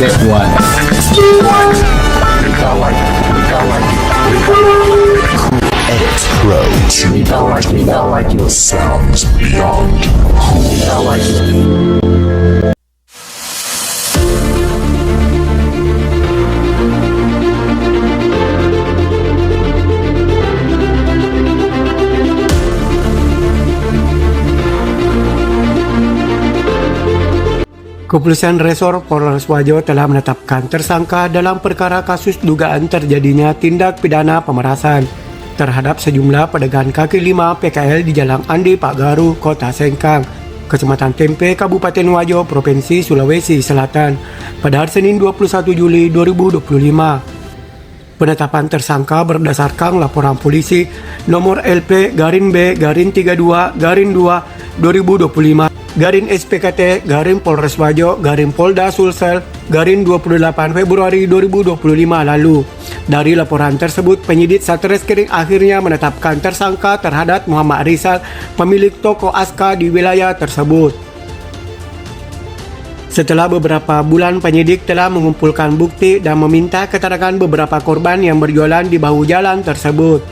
Step 1. Approach your sounds beyond Kepolisian Resor Polres Wajo telah menetapkan tersangka dalam perkara kasus dugaan terjadinya tindak pidana pemerasan terhadap sejumlah pedagang kaki lima PKL di Jalan Andi Pagaru, Kota Sengkang, Kecamatan Tempe, Kabupaten Wajo, Provinsi Sulawesi Selatan pada hari Senin 21 Juli 2025. Penetapan tersangka berdasarkan laporan polisi nomor LP garing B garing 32 garing 2 2025 garing SPKT garing Polres Wajo garing Polda Sulsel garing 28 Februari 2025 lalu. Dari laporan tersebut, penyidik Satreskrim akhirnya menetapkan tersangka terhadap Muhammad Rizal, pemilik toko Aska di wilayah tersebut. Setelah beberapa bulan, penyidik telah mengumpulkan bukti dan meminta keterangan beberapa korban yang berjualan di bahu jalan tersebut.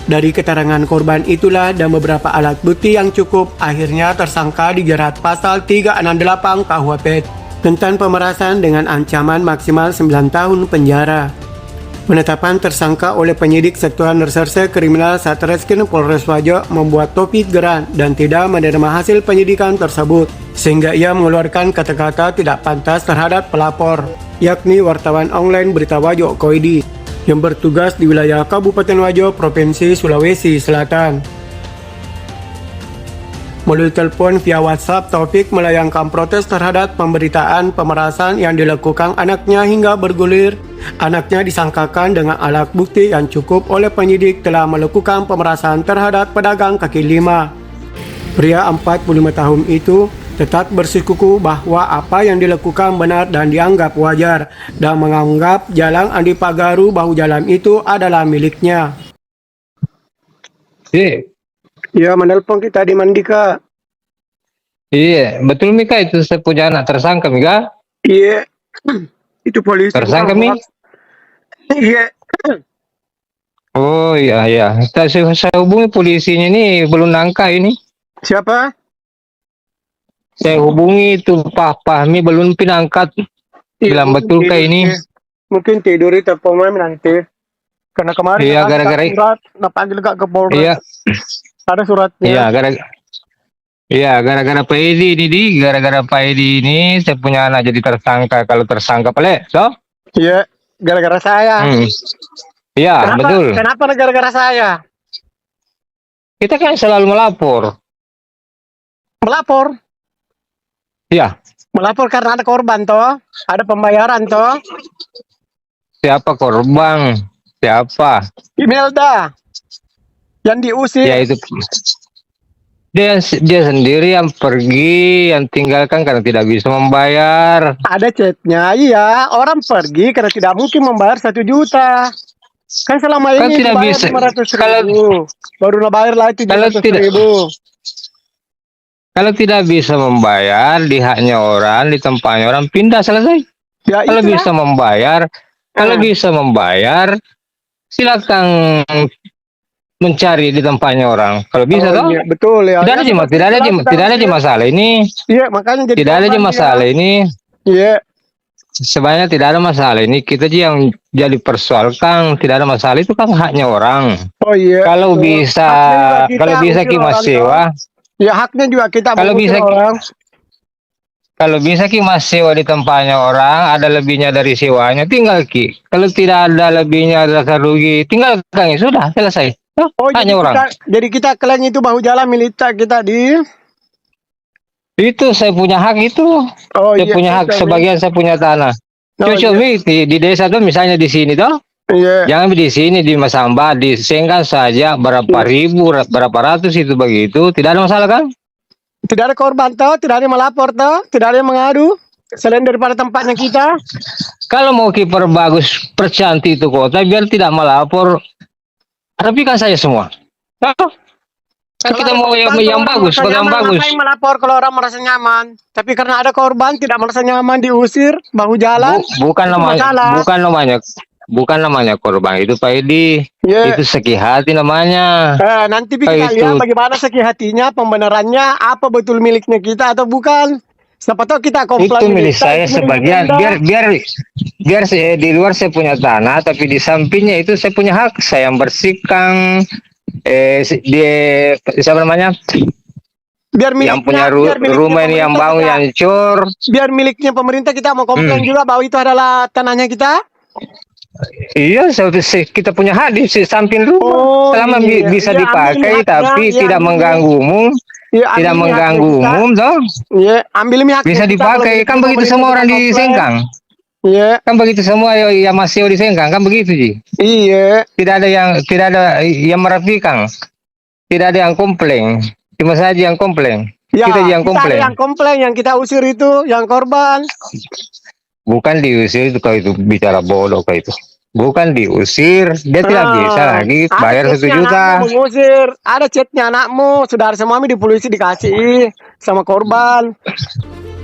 Dari keterangan korban itulah dan beberapa alat bukti yang cukup, akhirnya tersangka dijerat pasal 368 KUHP tentang pemerasan dengan ancaman maksimal 9 tahun penjara. Penetapan tersangka oleh penyidik Satuan Reserse Kriminal Satreskrim Polres Wajo membuat Taufik geram dan tidak menerima hasil penyidikan tersebut, sehingga ia mengeluarkan kata-kata tidak pantas terhadap pelapor, yakni wartawan online Berita Wajo Koidi, yang bertugas di wilayah Kabupaten Wajo, Provinsi Sulawesi Selatan. Melalui telepon via WhatsApp, Taufik melayangkan protes terhadap pemberitaan pemerasan yang dilakukan anaknya hingga bergulir. Anaknya disangkakan dengan alat bukti yang cukup oleh penyidik telah melakukan pemerasan terhadap pedagang kaki lima. Pria 45 tahun itu tetap bersikukuh bahwa apa yang dilakukan benar dan dianggap wajar, dan menganggap Jalan Andi Pagaru bahu jalan itu adalah miliknya. Iya, menelpon kita di Mandika. Iya, betul Mika, itu saya punya anak tersangka Mika. Iya, itu polisi. Tersangka Mi? Iya. Oh iya iya, saya hubungi polisinya ini belum nangka ini. Siapa? Saya hubungi itu Pak Fahmi belum pinangkat. Bilang betul kah ini? Mungkin tidur di telepon nanti. Karena kemarin iya, gara-gara surat, panggil ke Polres. Iya. Ada suratnya. Gara-gara Pak Edi ini gara-gara Pak Edi ini saya punya anak jadi tersangka. Kalau tersangka pale, so? Iya, gara-gara saya. Iya, betul. Kenapa gara-gara saya? Kita kan selalu melapor. Melapor? Iya. Melapor karena ada korban toh, ada pembayaran toh. Siapa korban? Siapa? Imelda yang diusir. Ya itu. Dia sendiri yang pergi, yang tinggalkan karena tidak bisa membayar. Ada chatnya, iya. Orang pergi karena tidak mungkin membayar 1 juta. Kan selama Kan ini tidak dibayar bisa. 500.000. Baru bayar lah 700.000. Kalau tidak bisa membayar, di haknya orang, di tempatnya orang, pindah selesai. Ya, kalau itulah. bisa membayar, silakan mencari di tempatnya orang. Kalau bisa toh? Iya, betul ya. Tidak ada masalah ini. Iya, makanya jadi tidak ada masalah ini. Iya. Sebenarnya tidak ada masalah ini. Kita aja yang jadi persoalkan, tidak ada masalah, itu kan haknya orang. Oh iya. Kalau bisa kita sewa. Ya, haknya juga kita kalau bisa orang. Kalau bisa mas sewa di tempatnya orang, ada lebihnya dari sewanya, tinggal ki. Kalau tidak ada lebihnya dasar rugi, tinggal ya sudah selesai. Hanya orang. Jadi kita klaim itu bahu jalan milik kita di. Itu saya punya hak itu. Saya punya hak, sebagian saya punya tanah. Di desa tuh misalnya di sini toh. Iya. Jangan di sini di Masamba, di Sengkang saja berapa ribu, berapa ratus itu begitu, tidak ada masalah kan? Tidak ada korban toh, tidak ada yang melapor toh, tidak ada yang mengadu. Selain daripada tempatnya kita. Kalau mau kiper bagus, percantik itu kota, biar tidak melapor. Tapi kan saya semua. Kan kita Kalau mau ada yang, korban, yang kalau orang bagus, merasa kalau yang nyaman, bagus. ngapain melapor kalau orang merasa nyaman? Tapi karena ada korban tidak merasa nyaman, diusir bahu jalan, Bukan itu namanya, masalah. bukan namanya korban itu Pak Edi. Ya, Itu sakit hati namanya. nanti kita Itu lihat bagaimana sakit hatinya, pembenarannya, apa betul miliknya kita atau bukan. Siapa tahu kita itu komplain milik kita, saya itu milik sebagian. Anda. Biar saya di luar saya punya tanah, tapi di sampingnya itu saya punya hak. Saya yang bersihkan. Siapa namanya? Biar Yang punya miliknya, biar miliknya rumah ini yang pemerintah bangun kita. yang hancur. Biar miliknya pemerintah kita mau komplain juga bahwa itu adalah tanahnya kita. Iya, kita punya hak di samping rumah. Oh, Selama iya. bisa Ya, ambil dipakai, haknya, tapi ya, tidak ambil mengganggu umum. Ya, Tidak ambil mengganggu haknya kita. umum, toh. Iya, ambil haknya Bisa kita, kalau dipakai. milik Kan begitu pemerintah semua kita orang di komplain. Sengkang. Iya, Kan begitu semua yang masih di Sengkang. Kan begitu, Ji. iya. Tidak ada yang merapikan. Tidak ada yang komplain. Cuma saja yang komplain. Ya, Kita yang ada komplain. yang komplain, yang kita usir itu, yang korban. Bukan diusir itu kalau itu bicara bodoh kayak itu. Bukan diusir, dia tidak bisa lagi bayar 1 chatnya juta. anakmu mengusir, ada chatnya anakmu, saudara semua di polisi dikasih sama korban.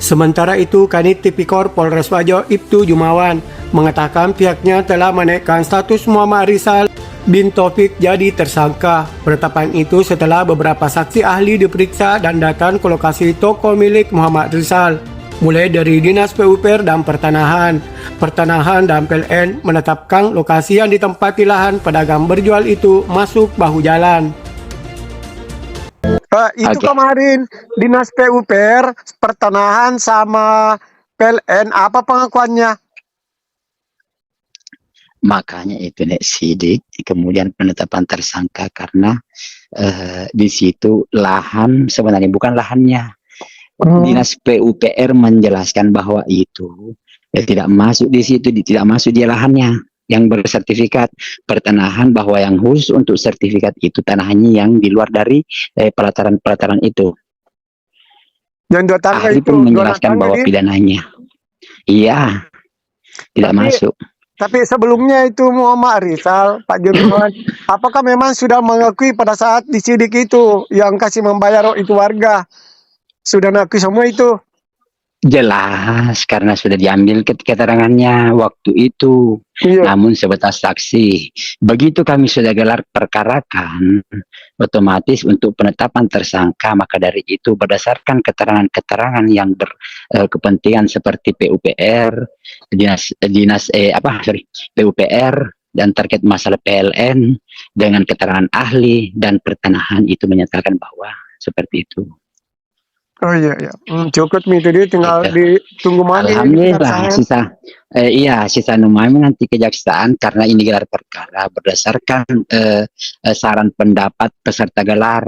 Sementara itu, Kanit Tipikor Polres Wajo Ibtu Jumawan mengatakan pihaknya telah menaikkan status Muhammad Rizal bin Taufik jadi tersangka. Penetapan itu setelah beberapa saksi ahli diperiksa dan datang ke lokasi toko milik Muhammad Rizal, mulai dari Dinas PUPR dan Pertanahan dan PLN menetapkan lokasi yang ditempati lahan pedagang berjual itu masuk bahu jalan. Itu kemarin Dinas PUPR, Pertanahan sama PLN, apa pengakuannya? Makanya itu nek sidik, kemudian penetapan tersangka karena di situ lahan sebenarnya bukan lahannya. Dinas PUPR menjelaskan bahwa itu tidak masuk di situ, tidak masuk di lahannya yang bersertifikat pertanahan, bahwa yang khusus untuk sertifikat itu tanahnya yang di luar dari pelataran itu. Dan dua tangga Ahli itu pun menjelaskan bahwa pidananya, iya, tidak masuk. Tapi sebelumnya itu Muhammad Rizal, Pak Jurwan, apakah memang sudah mengakui pada saat disidik itu yang kasih membayar itu warga? Sudah mengakui semua itu? Jelas, karena sudah diambil keterangannya waktu itu. Iya. Namun sebatas saksi. Begitu kami sudah gelar perkarakan, otomatis untuk penetapan tersangka, maka dari itu berdasarkan keterangan-keterangan yang berkepentingan seperti PUPR, PUPR dan terkait masalah PLN dengan keterangan ahli dan pertanahan itu menyatakan bahwa seperti itu. Oh iya, cukup itu dia tinggal ditunggu mana. Alhamdulillah, sisa numami nanti kejaksaan karena ini gelar perkara berdasarkan saran pendapat peserta gelar.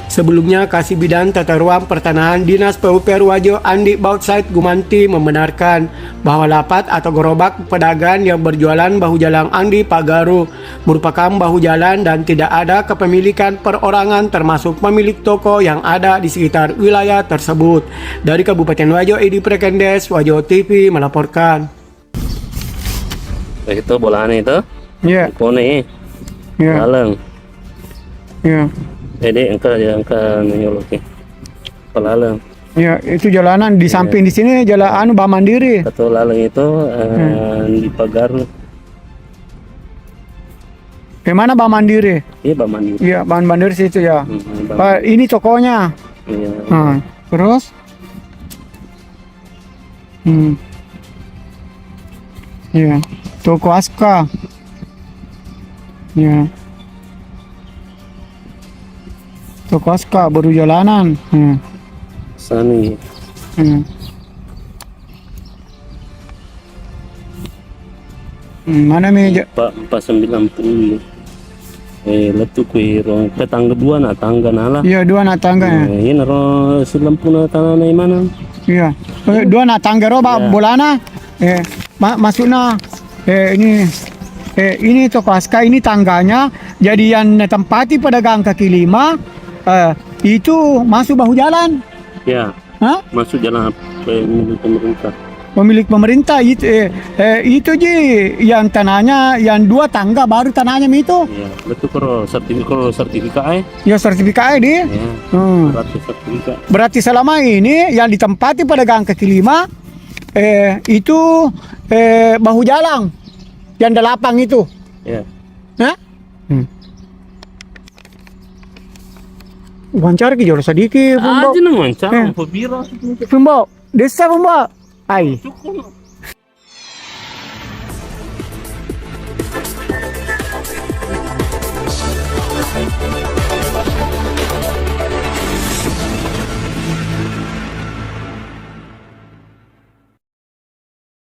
Sebelumnya, Kasih Bidang Tata Ruang Pertanahan Dinas PUPR Wajo Andi Bautsait Gumanti membenarkan bahwa lapat atau gerobak pedagang yang berjualan bahu jalan Andi Pagaru merupakan bahu jalan dan tidak ada kepemilikan perorangan termasuk pemilik toko yang ada di sekitar wilayah tersebut. Dari Kabupaten Wajo, Edi Prekendes, Wajo TV melaporkan. Itu bolaan itu? Iya. Kone. Iya. Lalang. Iya. Jadi angka menyoloki. Pelalang. Ya, itu jalanan di samping di sini jalan Bank Mandiri. Satu lalang itu di pagar. Di mana Bank Mandiri? Iya, Bang Mandi. Iya, Bank Mandiri situ ya. Bang. Ini tokonya. Iya. Terus? Iya, toko Aska. Iya. Toko Aska baru jalanan. Sani. Mana meja? Pak 490. Letu kui rong petangga dua na tangga nala. Iya, dua na tangga. Ini naro 90 na tanah na mana? Iya. Dua na tangga roba bolana. Masuknya ini toko Aska, ini tangganya. Jadi yang tempati pedagang kaki lima itu masuk bahu jalan. Ya. Hah? Masuk jalan milik pemerintah. Pemilik pemerintah itu ji yang tanahnya yang 2 tangga baru tanahnya itu. Ya, betul kalau sertifikat Ya sertifikat di. ya, Hmm. berarti sertifikat. Berarti selama ini yang ditempati pedagang kaki lima itu bahu jalan yang 8 itu. Ya. Hah? Wawancara ki jauh sedikit, Pembo. Aja nang wawancara, Eh. pembira. Pembo, desa Pembo. Ai. Cukup.